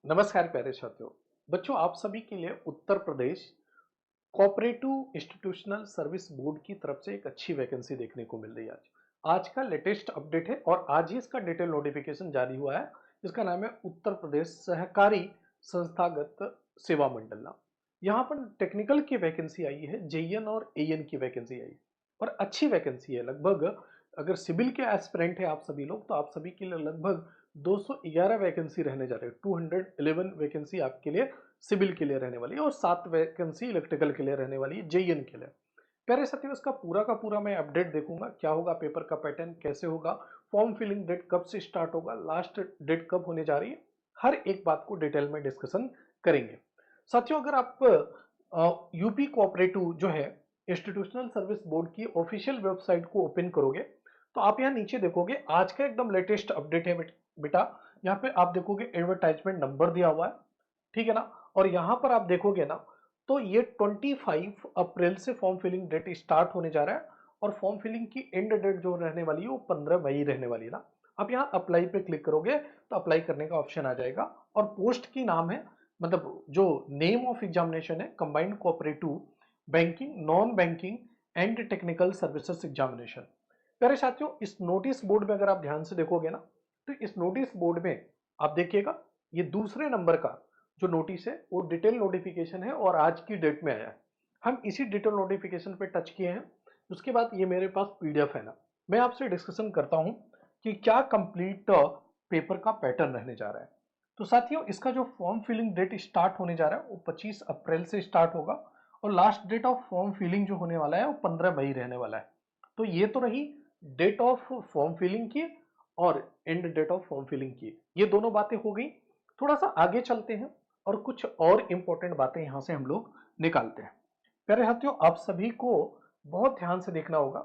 नमस्कार प्यारे छात्रों। बच्चों, आप सभी के लिए उत्तर Pradesh cooperative institutional service board की तरफ से एक अच्छी वैकेंसी देखने को मिल रही है। आज का लेटेस्ट अपडेट है और आज ही इसका डिटेल नोटिफिकेशन जारी हुआ है। इसका नाम है उत्तर प्रदेश सहकारी संस्थागत सेवा मंडल नाम। यहाँ पर टेक्निकल की वैकेंसी आई है, जेईएन और एएन की वैकेंसी आई और अच्छी वैकेंसी है। लगभग अगर सिविल के एस्पिरेंट है आप सभी लोग, तो आप सभी के लिए लगभग 211 वैकेंसी रहने जा रही है। 211 वैकेंसी आपके लिए सिविल के लिए रहने वाली है और 7 वैकेंसी इलेक्ट्रिकल के लिए रहने वाली है, जेईएन के लिए। प्यारे साथियों, इसका पूरा का पूरा मैं अपडेट देखूंगा, क्या होगा, पेपर का पैटर्न कैसे होगा, फॉर्म फिलिंग डेट कब से स्टार्ट होगा, लास्ट डेट कब होने जा रही है, हर एक बात को डिटेल में डिस्कशन करेंगे। साथियों, अगर आप यूपी कोऑपरेटिव जो है इंस्टीट्यूशनल सर्विस बोर्ड की ऑफिशियल वेबसाइट को ओपन करोगे तो आप यहाँ नीचे देखोगे आज का एकदम लेटेस्ट अपडेट है बेटा। यहाँ पे आप देखोगे एडवर्टाइजमेंट नंबर दिया हुआ है, ठीक है ना। और यहाँ पर आप देखोगे ना, तो ये 25 अप्रैल से फॉर्म फिलिंग डेट स्टार्ट होने जा रहा है और फॉर्म फिलिंग की एंड डेट जो रहने वाली है वो 15 मई रहने वाली है ना। आप यहाँ अप्लाई पे क्लिक करोगे तो अप्लाई करने का ऑप्शन आ जाएगा और पोस्ट की नाम है, मतलब जो नेम ऑफ एग्जामिनेशन है, combined cooperative banking non banking and technical services examination. प्यारे साथियों, इस नोटिस बोर्ड में अगर आप ध्यान से देखोगे ना, तो इस नोटिस बोर्ड में आप देखिएगा ये दूसरे नंबर का जो नोटिस है वो डिटेल नोटिफिकेशन है और आज की डेट में आया है। हम इसी डिटेल नोटिफिकेशन पे टच किए हैं। उसके बाद ये मेरे पास पीडीएफ है ना, मैं आपसे डिस्कशन करता हूं कि क्या कंप्लीट पेपर का पैटर्न रहने जा रहा है। तो साथियों, इसका जो फॉर्म फिलिंग डेट स्टार्ट होने जा रहा है वो 25 अप्रैल से स्टार्ट होगा और last date of form filling जो होने वाला है वो 15 मई रहने वाला है। तो ये तो रही डेट ऑफ फॉर्म फिलिंग की और end date of form filling की, ये दोनों बातें हो गई। थोड़ा सा आगे चलते हैं और कुछ और इंपॉर्टेंट बातें यहां से हम लोग निकालते हैं। प्यारे साथियों, आप सभी को बहुत ध्यान से देखना होगा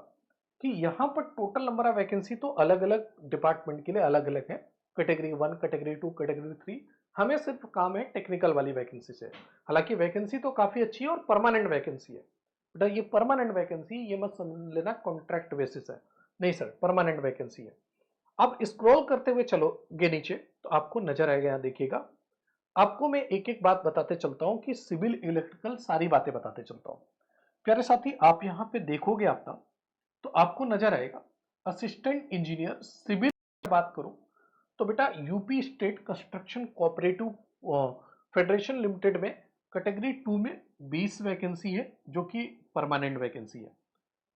कि यहाँ पर टोटल नंबर ऑफ वैकेंसी तो अलग अलग डिपार्टमेंट के लिए अलग अलग है, कैटेगरी 1, कैटेगरी 2, कैटेगरी 3। हमें सिर्फ काम है टेक्निकल वाली वैकेंसी से। हालांकि वैकेंसी तो काफी अच्छी है और परमानेंट वैकेंसी है बेटा। ये परमानेंट वैकेंसी, ये मत समझ लेना कॉन्ट्रैक्ट बेसिस है, नहीं सर, परमानेंट वैकेंसी है। अब स्क्रॉल करते हुए चलोगे नीचे तो आपको नजर आएगा, यहाँ देखिएगा। आपको मैं एक एक बात बताते चलता हूं कि सिविल इलेक्ट्रिकल सारी बातें बताते चलता हूं। प्यारे साथी, आप यहां पे देखोगे अपना, तो आपको नजर आएगा असिस्टेंट इंजीनियर सिविल की बात करूं तो बेटा UP state construction cooperative federation limited में कैटेगरी 2 में 20 वैकेंसी है जो कि परमानेंट वैकेंसी है,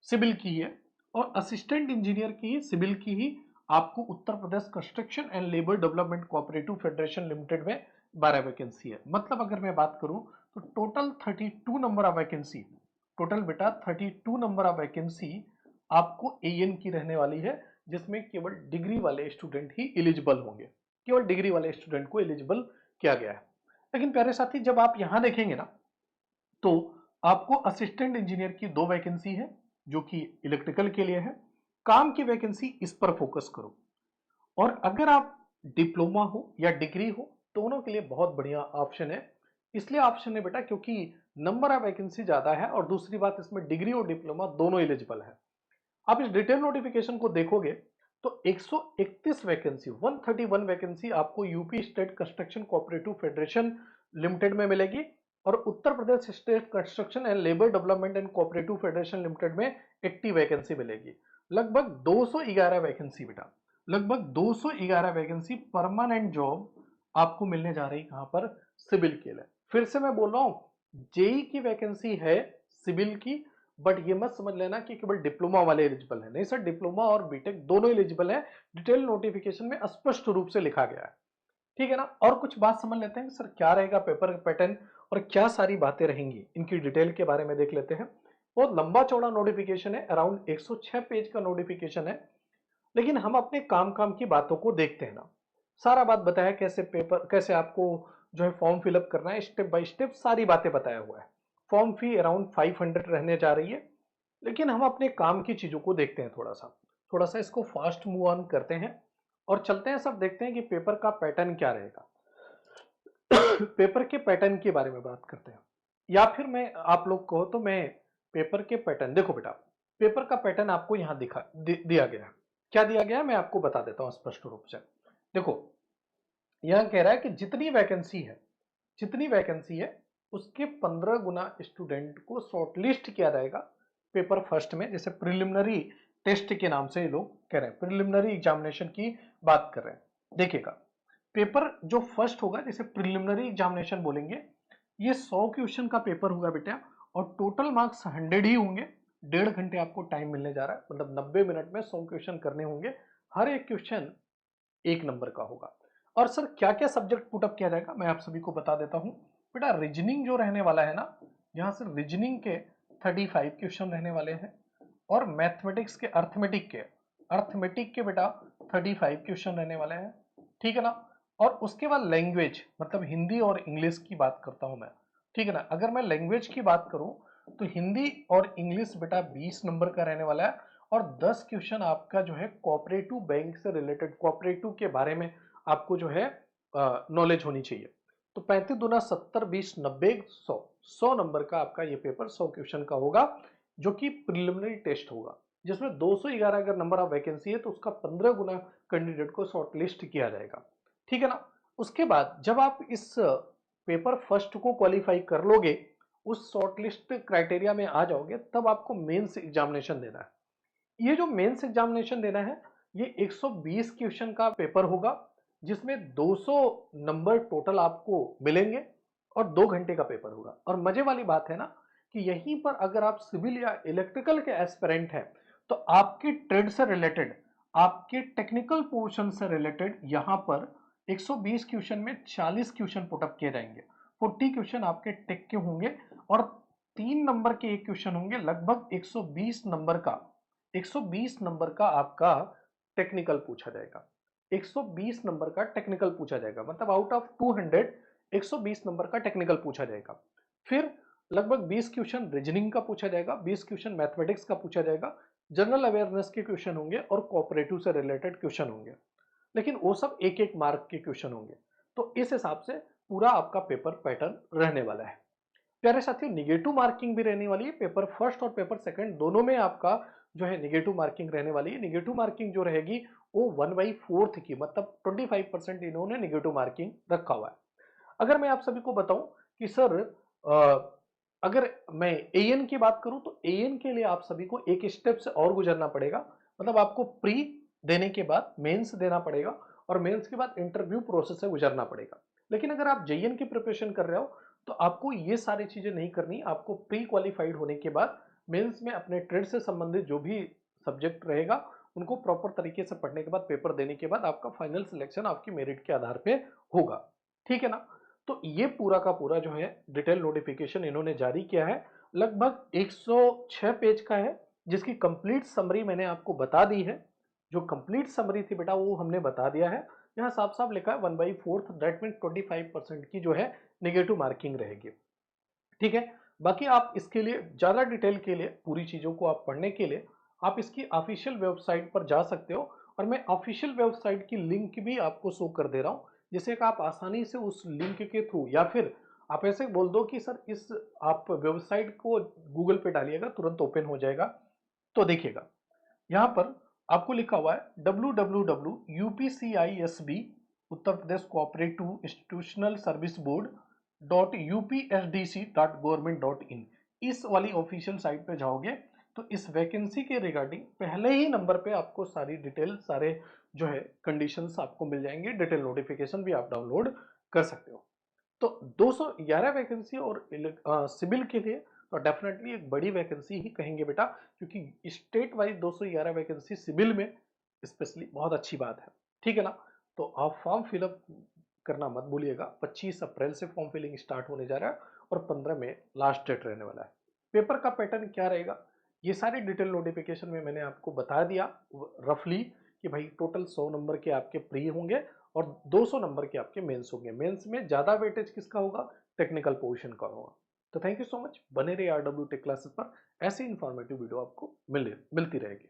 सिविल की है। और असिस्टेंट इंजीनियर की सिविल की ही आपको Uttar Pradesh construction and labour development cooperative federation limited में 12 वैकेंसी है। मतलब अगर मैं बात करूं तो total 32 number of vacancy, total बेटा 32 नंबर ऑफ वैकेंसी आपको एएन की रहने वाली है, जिसमें केवल डिग्री वाले स्टूडेंट ही एलिजिबल होंगे। केवल डिग्री वाले स्टूडेंट को एलिजिबल किया गया है। लेकिन प्यारे साथी, जब आप यहां देखेंगे ना, तो आपको असिस्टेंट इंजीनियर की 2 वैकेंसी है जो कि इलेक्ट्रिकल के लिए है। काम की वैकेंसी इस पर फोकस करो। और अगर आप डिप्लोमा हो या डिग्री हो, दोनों के लिए बहुत बढ़िया ऑप्शन है। इसलिए ऑप्शन है बेटा क्योंकि नंबर ऑफ वैकेंसी ज्यादा है और दूसरी बात, इसमें डिग्री और डिप्लोमा दोनों एलिजिबल है। आप इस डिटेल नोटिफिकेशन को देखोगे तो 131 वैकेंसी, 131 वैकेंसी आपको UP state construction cooperative federation limited में मिलेगी और Uttar Pradesh state construction and labour development and cooperative federation limited में 80 वैकेंसी मिलेगी। लगभग 211 वैकेंसी बेटा, लगभग 211 वैकेंसी परमानेंट जॉब आपको मिलने जा रही कहां पर, सिविल के लिए। फिर से मैं बोल रहा हूं, जेई की वैकेंसी है सिविल की, बट ये मत समझ लेना कि केवल डिप्लोमा वाले एलिजिबल है, नहीं सर, डिप्लोमा और बीटेक दोनों एलिजिबल है। डिटेल नोटिफिकेशन में स्पष्ट रूप से लिखा गया है, ठीक है ना। और कुछ बात समझ लेते हैं सर, क्या रहेगा पेपर पैटर्न और क्या सारी बातें रहेंगी, इनकी डिटेल के बारे में देख लेते हैं। बहुत लंबा चौड़ा नोटिफिकेशन है, अराउंड 106 पेज का नोटिफिकेशन है। लेकिन हम अपने काम की बातों को देखते हैं ना। सारा बात बताया कैसे पेपर, कैसे आपको जो है फॉर्म फिलअप करना है, स्टेप बाय स्टेप सारी बातें बताया हुआ है। फॉर्म फी अराउंड 500 रहने जा रही है। लेकिन हम अपने काम की चीजों को देखते हैं, थोड़ा सा इसको फास्ट मूव ऑन करते हैं और चलते हैं, सब देखते हैं कि पेपर का पैटर्न क्या रहेगा। पेपर के पैटर्न के बारे में बात करते हैं, या फिर मैं आप लोग कहो तो मैं पेपर के पैटर्न, देखो बेटा, पेपर का पैटर्न आपको यहां दिया गया है। क्या दिया गया है मैं आपको बता देता हूं स्पष्ट रूप से। देखो, यहां कह रहा है कि जितनी वैकेंसी है उसके 15 गुना स्टूडेंट को शॉर्टलिस्ट किया जाएगा पेपर फर्स्ट में। जैसे प्रिलिमिनरी टेस्ट के नाम से ये लोग कह रहे हैं, प्रिलिमिनरी एग्जामिनेशन की बात कर रहे हैं। देखिएगा, पेपर जो फर्स्ट होगा, जैसे प्रिलिमिनरी एग्जामिनेशन बोलेंगे, ये 100 क्वेश्चन का पेपर होगा बेटा, और टोटल मार्क्स 100 ही होंगे। 1.5 घंटे आपको टाइम मिलने जा रहा है, मतलब 90 मिनट में 100 क्वेश्चन करने होंगे। हर एक क्वेश्चन 1 नंबर का होगा। और सर क्या क्या सब्जेक्ट पुटअप किया जाएगा, मैं आप सभी को बता देता हूं। बेटा रीजनिंग जो रहने वाला है ना, यहाँ से रीजनिंग के 35 क्वेश्चन रहने वाले हैं, और मैथमेटिक्स के अर्थमेटिक के बेटा 35 क्वेश्चन रहने वाले हैं, ठीक है ना। और उसके बाद लैंग्वेज, मतलब हिंदी और इंग्लिश की बात करता हूं मैं, ठीक है ना। अगर मैं लैंग्वेज की बात करूं तो हिंदी और इंग्लिश बेटा 20 नंबर का रहने वाला है, और 10 क्वेश्चन आपका जो है कोऑपरेटिव बैंक से रिलेटेड, कोऑपरेटिव के बारे में आपको जो है नॉलेज होनी चाहिए। तो 35 दूना 70, 20, 90, 100 नंबर का आपका ये पेपर 100 क्वेश्चन का होगा, जो कि प्रिलिमिनरी टेस्ट होगा, जिसमें 211 अगर नंबर ऑफ वैकेंसी है तो उसका 15 गुना कैंडिडेट को शॉर्टलिस्ट किया जाएगा, ठीक है ना। उसके बाद जब आप इस पेपर फर्स्ट को क्वालिफाई कर लोगे, उस शॉर्टलिस्ट क्राइटेरिया में आ जाओगे, तब आपको मेंस एग्जामिनेशन देना है। ये जो मेंस एग्जामिनेशन देना है, ये 120 क्वेश्चन का पेपर होगा, जिसमें 200 नंबर टोटल आपको मिलेंगे, और 2 घंटे का पेपर होगा। और मजे वाली बात है ना कि यहीं पर अगर आप सिविल या इलेक्ट्रिकल के एस्पिरेंट हैं, तो आपके ट्रेड से रिलेटेड, आपके टेक्निकल पोर्शन से रिलेटेड यहां पर 120 क्वेश्चन में 40 क्वेश्चन पुटअप किए जाएंगे। 40 क्वेश्चन आपके टेक के होंगे, और 3 नंबर के एक क्वेश्चन होंगे। लगभग 120 नंबर का आपका टेक्निकल पूछा जाएगा। 120 नंबर का टेक्निकल पूछा जाएगा, मतलब आउट ऑफ 200 120 नंबर का टेक्निकल पूछा जाएगा। फिर लगभग 20 क्वेश्चन रीजनिंग का पूछा जाएगा, 20 क्वेश्चन मैथमेटिक्स का पूछा जाएगा, जनरल अवेयरनेस के क्वेश्चन होंगे, और कोऑपरेटिव से रिलेटेड क्वेश्चन होंगे। लेकिन वो सब एक एक मार्क के क्वेश्चन होंगे। तो इस हिसाब से पूरा आपका पेपर पैटर्न रहने वाला है। प्यारे साथियों, निगेटिव मार्किंग भी रहने वाली है। पेपर फर्स्ट और पेपर सेकंड दोनों में आपका जो है निगेटिव मार्किंग रहने वाली है। निगेटिव मार्किंग जो रहेगी वो 1/4 की, मतलब 25% इन्होंने निगेटिव मार्किंग रखा हुआ है। अगर मैं आप सभी को बताऊं कि सर अगर मैं एएन की बात करूं, तो एएन के लिए आप सभी को एक स्टेप से और गुजरना पड़ेगा। मतलब आपको प्री देने के बाद मेंस देना पड़ेगा, और मेंस के बाद इंटरव्यू प्रोसेस से गुजरना पड़ेगा। लेकिन अगर आप जेईएन की प्रिपरेशन कर रहे हो, तो आपको ये सारी चीजें नहीं करनी। आपको प्री क्वालिफाइड होने के बाद मेंस में अपने ट्रेड से संबंधित जो भी सब्जेक्ट रहेगा, उनको प्रॉपर तरीके से पढ़ने के बाद, पेपर देने के बाद आपका फाइनल सिलेक्शन आपकी मेरिट के आधार पे होगा, ठीक है ना। तो ये पूरा का पूरा जो है डिटेल नोटिफिकेशन इन्होंने जारी किया है। लगभग 106 पेज का है, जिसकी कंप्लीट समरी मैंने आपको बता दी है। जो कंप्लीट समरी थी बेटा वो हमने बता दिया है। यहाँ साफ साफ लिखा है 1/4, दैट मीन 25% की जो है निगेटिव मार्किंग रहेगी, ठीक है। बाकी आप इसके लिए ज्यादा डिटेल के लिए, पूरी चीजों को आप पढ़ने के लिए, आप इसकी ऑफिशियल वेबसाइट पर जा सकते हो। और मैं ऑफिशियल वेबसाइट की लिंक भी आपको शो कर दे रहा हूं, जिससे कि आप आसानी से उस लिंक के थ्रू, या फिर आप ऐसे बोल दो कि सर इस आप वेबसाइट को गूगल पे डालिएगा, तुरंत ओपन हो जाएगा। तो देखिएगा, यहाँ पर आपको लिखा हुआ है www.upcisb Uttar Pradesh cooperative institutional service board .upsdc.government.in। इस वाली ऑफिशियल साइट पे जाओगे तो इस वैकेंसी के रिगार्डिंग पहले ही नंबर पे आपको सारी डिटेल, सारे जो है कंडीशंस आपको मिल जाएंगे। डिटेल नोटिफिकेशन भी आप डाउनलोड कर सकते हो। तो 211 वैकेंसी, और सिविल के लिए तो डेफिनेटली एक बड़ी वैकेंसी ही कहेंगे बेटा, क्योंकि स्टेट वाइज 211 वैकेंसी सिविल में स्पेशली बहुत अच्छी बात है, ठीक है ना। तो आप फॉर्म फिलअप करना मत भूलिएगा। 25 अप्रैल से फॉर्म फिलिंग स्टार्ट होने जा रहा है, और 15 में लास्ट डेट रहने वाला है। पेपर का पैटर्न क्या रहेगा, ये सारी डिटेल नोटिफिकेशन में मैंने आपको बता दिया रफली, कि भाई टोटल 100 नंबर के आपके प्री होंगे, और 200 नंबर के आपके मेंस होंगे। मेंस में ज्यादा वेटेज किसका होगा, टेक्निकल पोजीशन का होगा। तो थैंक यू सो मच, बने रहिए आरडब्ल्यू टेक क्लासेस पर। ऐसी इंफॉर्मेटिव वीडियो आपको मिलती रहेगी।